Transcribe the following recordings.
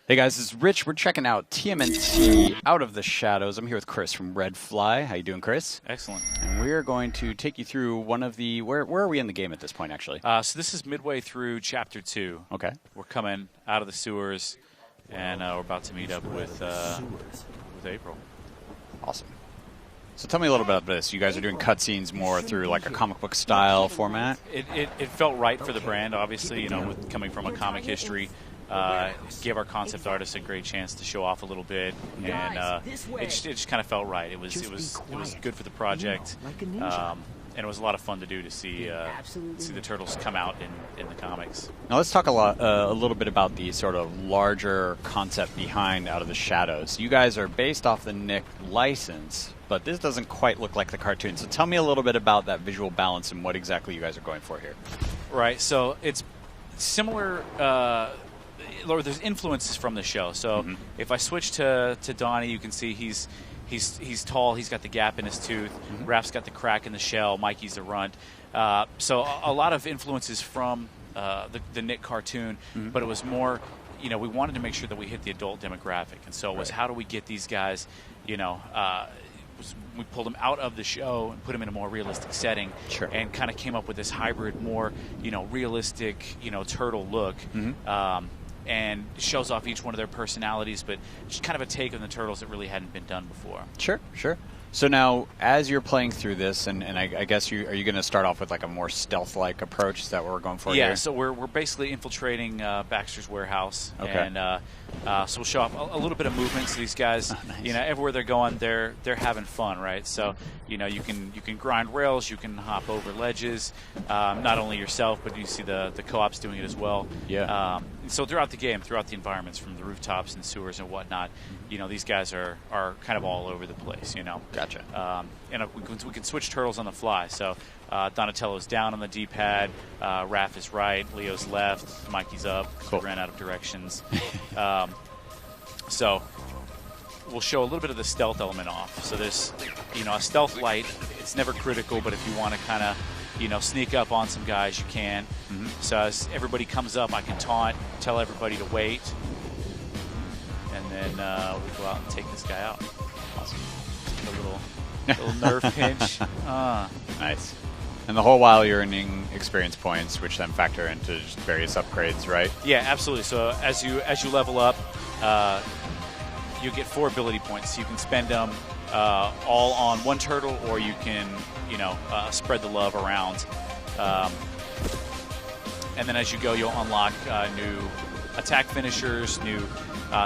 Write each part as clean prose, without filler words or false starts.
Hey guys, this is Rich. We're checking out TMNT Out of the Shadows. I'm here with Chris from Red Fly. How you doing, Chris? Excellent. And we're going to take you through one of the... Where are we in the game at this point, actually? So this is midway through Chapter 2. Okay. We're coming out of the sewers, and we're about to meet up with April. Awesome. So tell me a little bit about this. You guys are doing cutscenes more through like a comic book style format? It felt right for the brand, obviously, you know, with coming from a comic history. Give our concept artists a great chance to show off a little bit, and it just kind of felt right. It was good for the project, and it was a lot of fun to do to see the turtles come out in the comics. Now let's talk a little bit about the sort of larger concept behind Out of the Shadows. You guys are based off the Nick license, but this doesn't quite look like the cartoon. So tell me a little bit about that visual balance and what exactly you guys are going for here. Right. So it's similar. There's influences from the show. So if I switch to Donnie, you can see he's tall. He's got the gap in his tooth. Raph's got the crack in the shell. Mikey's the runt. So a lot of influences from the Nick cartoon, but it was more, you know, we wanted to make sure that we hit the adult demographic, and so it was how do we get these guys, you know. We pulled them out of the show and put them in a more realistic setting, and kind of came up with this hybrid, more, you know, realistic, you know, turtle look. And shows off each one of their personalities, but just kind of a take on the turtles that really hadn't been done before. Sure. So now, as you're playing through this, and I guess are you going to start off with like a more stealth-like approach? Is that what we're going for here? Yeah, so we're basically infiltrating Baxter's warehouse, and so we'll show off a little bit of movement. So these guys, you know, everywhere they're going, they're having fun, right? So you know, you can grind rails, you can hop over ledges, not only yourself, but you see the co-ops doing it as well. Yeah. So throughout the game, throughout the environments, from the rooftops and sewers and whatnot, you know, these guys are kind of all over the place, you know. Gotcha. And we can switch turtles on the fly. So Donatello's down on the D-pad, Raph is right, Leo's left, Mikey's up. Cool. We ran out of directions. So we'll show a little bit of the stealth element off. So there's, you know, a stealth light. It's never critical, but if you want to kind of, you know, sneak up on some guys, you can. So as everybody comes up, I can taunt, tell everybody to wait, and then we'll go out and take this guy out. Awesome. A little nerve pinch. Nice. And the whole while you're earning experience points, which then factor into just various upgrades, right? Yeah, absolutely. So as you level up, you get 4 ability points. You can spend them all on one turtle, or you can, you know, spread the love around. And then as you go, you'll unlock new attack finishers, new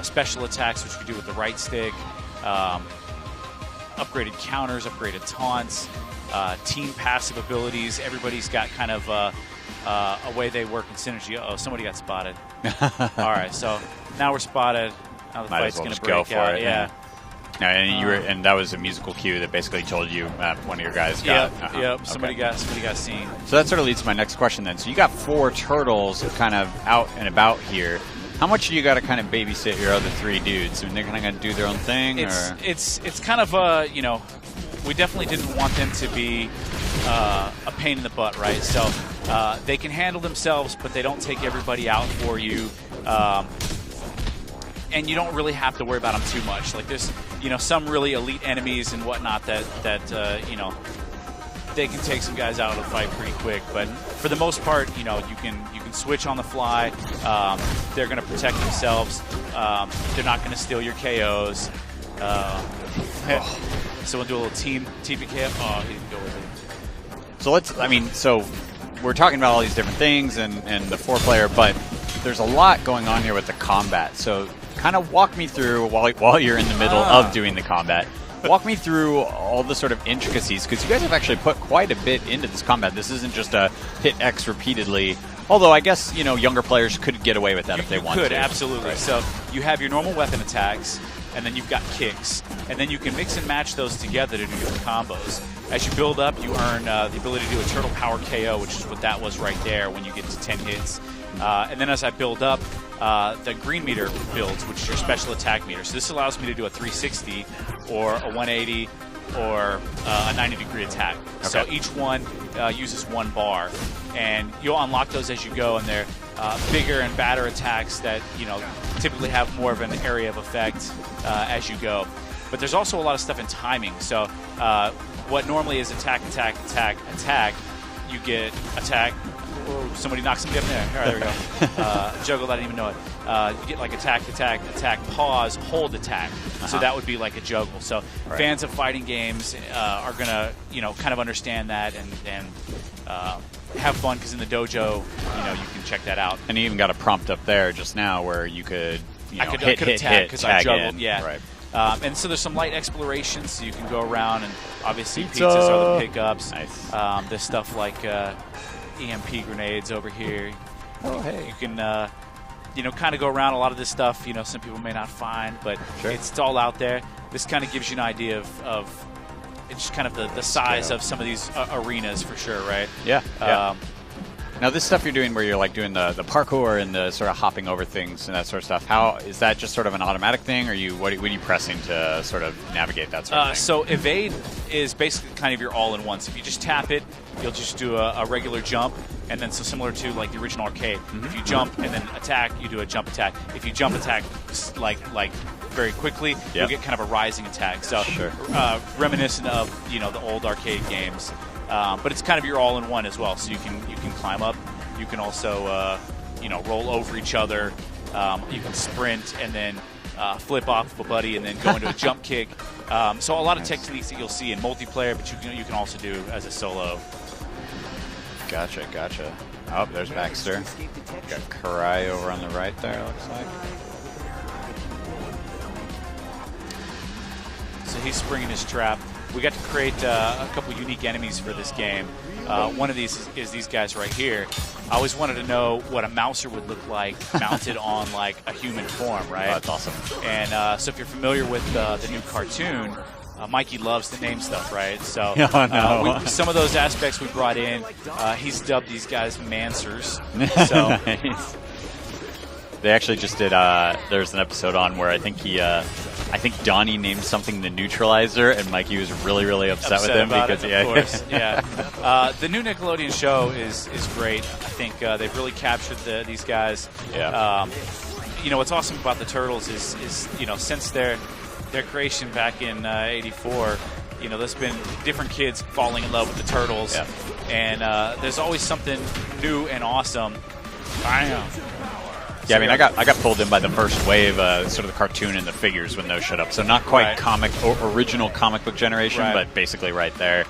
special attacks, which you can do with the right stick, upgraded counters, upgraded taunts, team passive abilities. Everybody's got kind of a way they work in synergy. Uh-oh, somebody got spotted. All right, so now we're spotted. Now the fight's going to break out. Yeah. And that was a musical cue that basically told you one of your guys got. Yep. Somebody got seen. So that sort of leads to my next question then. So you got 4 turtles kind of out and about here. How much do you got to kind of babysit your other 3 dudes? I mean, they're kind of going to do their own thing? It's kind of you know, we definitely didn't want them to be a pain in the butt, right? So they can handle themselves, but they don't take everybody out for you. And you don't really have to worry about them too much. Like there's, you know, some really elite enemies and whatnot that you know, they can take some guys out of the fight pretty quick. But for the most part, you know, you can switch on the fly. They're going to protect themselves. They're not going to steal your KOs. So we'll do a little team TPK. Oh, he didn't go with it. So we're talking about all these different things and the 4-player, but there's a lot going on here with the combat. So kind of walk me through, while you're in the middle of doing the combat, walk me through all the sort of intricacies, because you guys have actually put quite a bit into this combat. This isn't just a hit X repeatedly, although I guess, you know, younger players could get away with that if they want to. Could, absolutely. Right. So you have your normal weapon attacks, and then you've got kicks, and then you can mix and match those together to do your combos. As you build up, you earn the ability to do a turtle power KO, which is what that was right there when you get to 10 hits. And then as I build up, the green meter builds, which is your special attack meter. So this allows me to do a 360 or a 180 or a 90-degree attack. Okay. So each one uses 1 bar, and you'll unlock those as you go, and they're bigger and badder attacks that typically have more of an area of effect as you go. But there's also a lot of stuff in timing. So what normally is attack, attack, attack, attack, you get attack. Oh, somebody knocked somebody up there. All right, there we go. Juggled, I didn't even know it. You get like attack, attack, attack, pause, hold, attack. So that would be like a juggle. So fans of fighting games are going to, kind of understand that and have fun, because in the dojo, you can check that out. And you even got a prompt up there just now where you could, I could attack because I juggled. In. Yeah. Right. And so there's some light exploration, so you can go around, and obviously pizzas are the pickups. Nice. There's stuff like EMP grenades over here. Oh, hey. You can, kind of go around a lot of this stuff. Some people may not find, but it's all out there. This kind of gives you an idea of it's kind of the size of some of these arenas for sure, right? Yeah. Now, this stuff you're doing where you're like doing the parkour and the sort of hopping over things and that sort of stuff, how is that just sort of an automatic thing, or what are you pressing to sort of navigate that sort of thing? So evade is basically kind of your all-in-one. So if you just tap it, you'll just do a regular jump, and then so similar to like the original arcade. If you jump and then attack, you do a jump attack. If you jump attack like very quickly, you'll get kind of a rising attack. So reminiscent of the old arcade games. But it's kind of your all-in-one as well. So you can climb up. You can also roll over each other. You can sprint and then flip off of a buddy and then go into a jump kick. So a lot of techniques that you'll see in multiplayer, but you can also do as a solo. Gotcha. Oh, there's Baxter. Got Karai over on the right there, looks like. So he's springing his trap. We got to create a couple unique enemies for this game. One of these is these guys right here. I always wanted to know what a mouser would look like mounted on like a human form, right? Oh, that's awesome. And so if you're familiar with the new cartoon, Mikey loves to name stuff, right? So some of those aspects we brought in. He's dubbed these guys Mansers. So nice. They actually just did. There's an episode on where I think Donnie named something the Neutralizer, and Mikey was really upset with him because of course, the new Nickelodeon show is great. I think they've really captured these guys. Yeah. What's awesome about the Turtles is since their creation back in '84, there's been different kids falling in love with the Turtles, and there's always something new and awesome. Yeah, I mean, I got pulled in by the first wave, sort of the cartoon and the figures when those showed up. So not quite original comic book generation, but basically right there.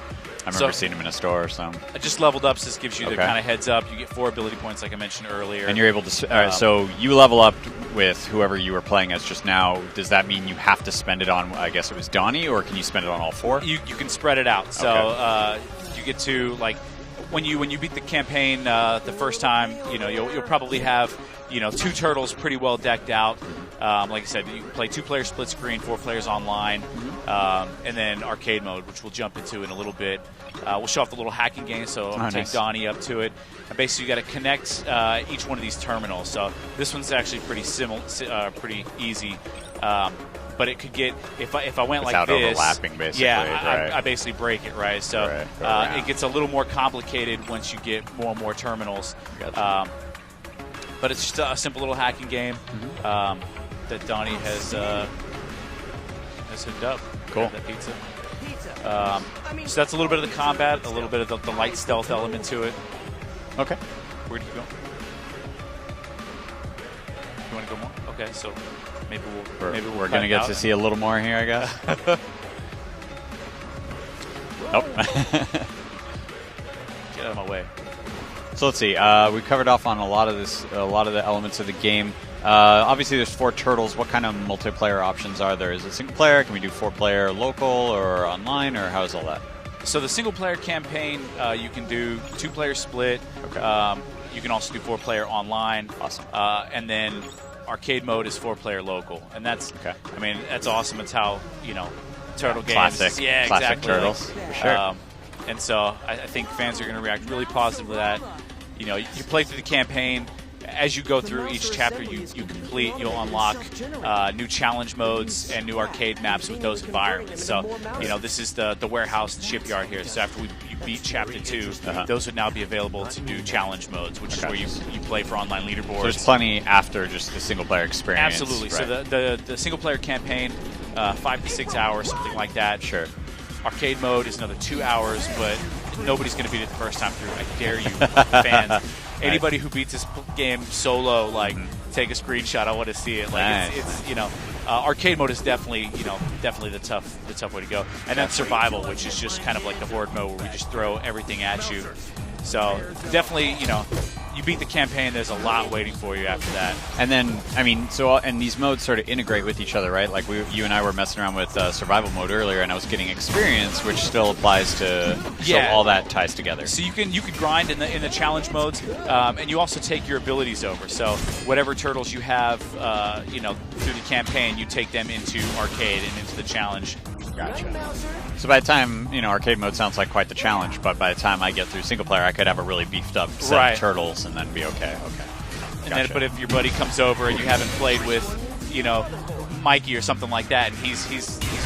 I remember seeing them in a store or something. I just leveled up, so this gives you the kind of heads up. You get 4 ability points, like I mentioned earlier. And you're able to. So you level up with whoever you were playing as just now. Does that mean you have to spend it on? I guess it was Donnie, or can you spend it on all 4? You can spread it out. So you get to when you beat the campaign the first time, you'll probably have 2 turtles pretty well decked out. Like I said, you can play 2-player split screen, 4 players online, and then arcade mode, which we'll jump into in a little bit. We'll show off the little hacking game, so I'm going to take Donnie up to it. And basically, you got to connect each one of these terminals. So this one's actually pretty easy. But it could get if I went like this, overlapping basically. Yeah, I basically break it, right? So it gets a little more complicated once you get more and more terminals. Gotcha. But it's just a simple little hacking game that Donnie has hooked up. Cool. That pizza. So that's a little bit of the combat, a little bit of the light stealth element to it. Okay. Where do you go? You want to go more? Okay, so maybe we're going to get to see a little more here, I guess. Get out of my way. So let's see. We covered off on a lot of the elements of the game. Obviously, there's 4 turtles. What kind of multiplayer options are there? Is it single player? Can we do 4-player local or online, or how is all that? So the single player campaign, you can do 2-player split. Okay. You can also do 4-player online. Awesome. And then arcade mode is 4-player local, and that's I mean, that's awesome. It's how turtle games. Classic. Yeah, classic exactly. Turtles. For sure. And so I think fans are going to react really positively to that. You play through the campaign, as you go through each chapter you complete, you'll unlock new challenge modes and new arcade maps with those environments. So, this is the warehouse and shipyard here. So after you beat Chapter 2, those would now be available to do challenge modes, which is where you play for online leaderboards. So there's plenty after just the single-player experience. Absolutely. Right. So the single-player campaign, 5 to 6 hours, something like that. Sure. Arcade mode is another 2 hours, but nobody's going to beat it the first time through. I dare you, fans. Anybody who beats this game solo, take a screenshot. I want to see it. It's arcade mode is definitely the tough way to go. And then survival, which is just kind of like the horde mode where we just throw everything at you. So definitely, you beat the campaign, there's a lot waiting for you after that. And then, and these modes sort of integrate with each other, right? Like you and I were messing around with survival mode earlier, and I was getting experience, which still applies to. So all that ties together. So you can grind in the challenge modes, and you also take your abilities over. So whatever turtles you have, through the campaign, you take them into arcade and into the challenge. Gotcha. So by the time, arcade mode sounds like quite the challenge, but by the time I get through single player, I could have a really beefed up set of turtles and then be okay. And then, but if your buddy comes over and you haven't played with, Mikey or something like that, and he's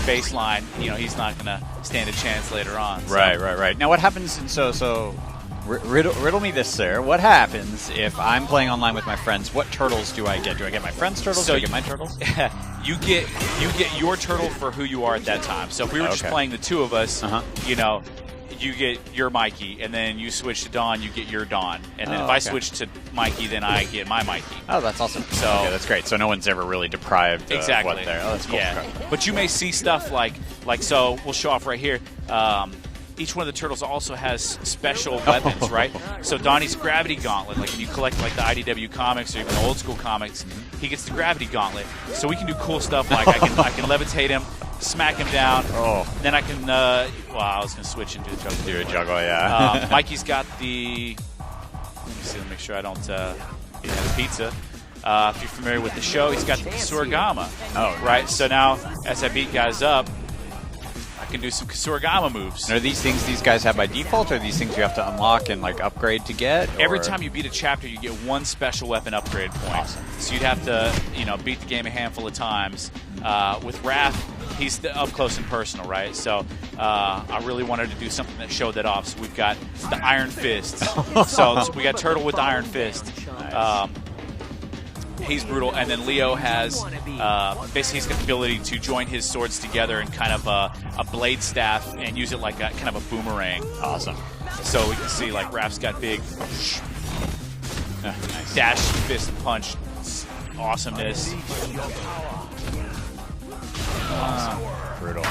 baseline, he's not going to stand a chance later on. So. Right. Now what happens, riddle me this, sir. What happens if I'm playing online with my friends? What turtles do I get? Do I get my friends' turtles? Do I get my turtles? You get your turtle for who you are at that time. So if we were just playing the two of us, you get your Mikey, and then you switch to Dawn, you get your Dawn. And then if I switch to Mikey, then I get my Mikey. Oh, that's awesome. So that's great. So no one's ever really deprived of what they're... Oh, that's cool. Yeah. But you may see stuff like so we'll show off right here. Each one of the turtles also has special weapons, right? So Donnie's Gravity Gauntlet, like if you collect like the IDW comics or even the old school comics, he gets the Gravity Gauntlet. So we can do cool stuff like I can levitate him, smack him down. Then I can. I was gonna switch into a juggle. Do a juggle, yeah. Mikey's got the. Let me see. Let me make sure I don't eat the pizza. If you're familiar with the show, he's got the Kasuragama. Right. So now, as I beat guys up, I can do some Kasuragama moves. And are these things these guys have by default, or are these things you have to unlock and upgrade to get? Every time you beat a chapter, you get one special weapon upgrade point. Awesome. So you'd have to, beat the game a handful of times. With Raph, he's up close and personal, right? So I really wanted to do something that showed that off. So we've got the Iron Fist. so we got Turtle with the Iron Fist. Nice. He's brutal, and then Leo has basically he's got the ability to join his swords together in kind of a blade staff and use it like a kind of a boomerang. Awesome. So we can see like Raph's got big nice. dash, fist, punch, awesomeness. Brutal.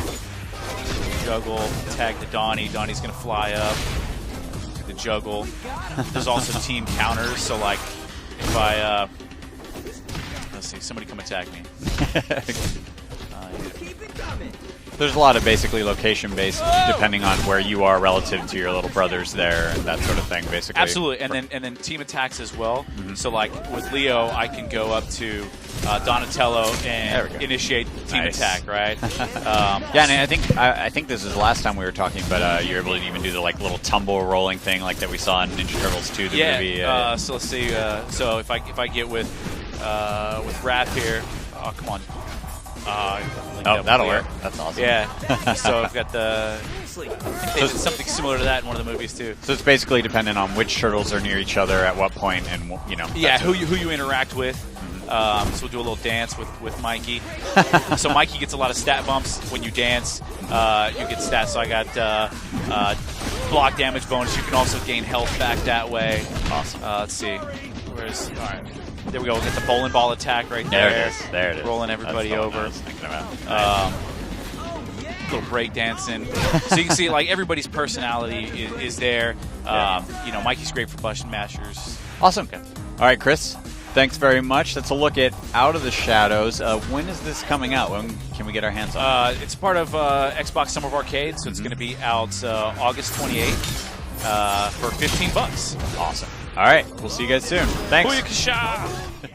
Juggle, tag to Donnie. Donnie's gonna fly up to the juggle. There's also team counters, so like if I let's see, somebody come attack me. There's a lot of basically location-based, depending on where you are relative to your little brothers there, and that sort of thing, basically. Absolutely, and then team attacks as well. So like with Leo, I can go up to Donatello and initiate team attack, right? Yeah, and I think this is the last time we were talking, but you're able to even do the little tumble rolling thing like that we saw in Ninja Turtles 2, the movie. So let's see. So if I get with Raph here, oh come on. That'll work. That's awesome. Yeah. So I've got the. They did something similar to that in one of the movies too. So it's basically dependent on which turtles are near each other at what point, and Yeah, who you interact with. So we'll do a little dance with Mikey. So Mikey gets a lot of stat bumps when you dance. You get stats. So I got block damage bonus. You can also gain health back that way. Awesome. Let's see. All right. There we go. We'll get the bowling ball attack right there. There it is. Rolling everybody over. I was thinking about. Little break dancing. So you can see everybody's personality is there. Mikey's great for button mashers. Awesome. Okay. All right, Chris. Thanks very much. That's a look at Out of the Shadows. When is this coming out? When can we get our hands on it? It's part of Xbox Summer of Arcade, so it's going to be out August 28th for $15. Awesome. All right. We'll see you guys soon. Thanks. Booyakasha!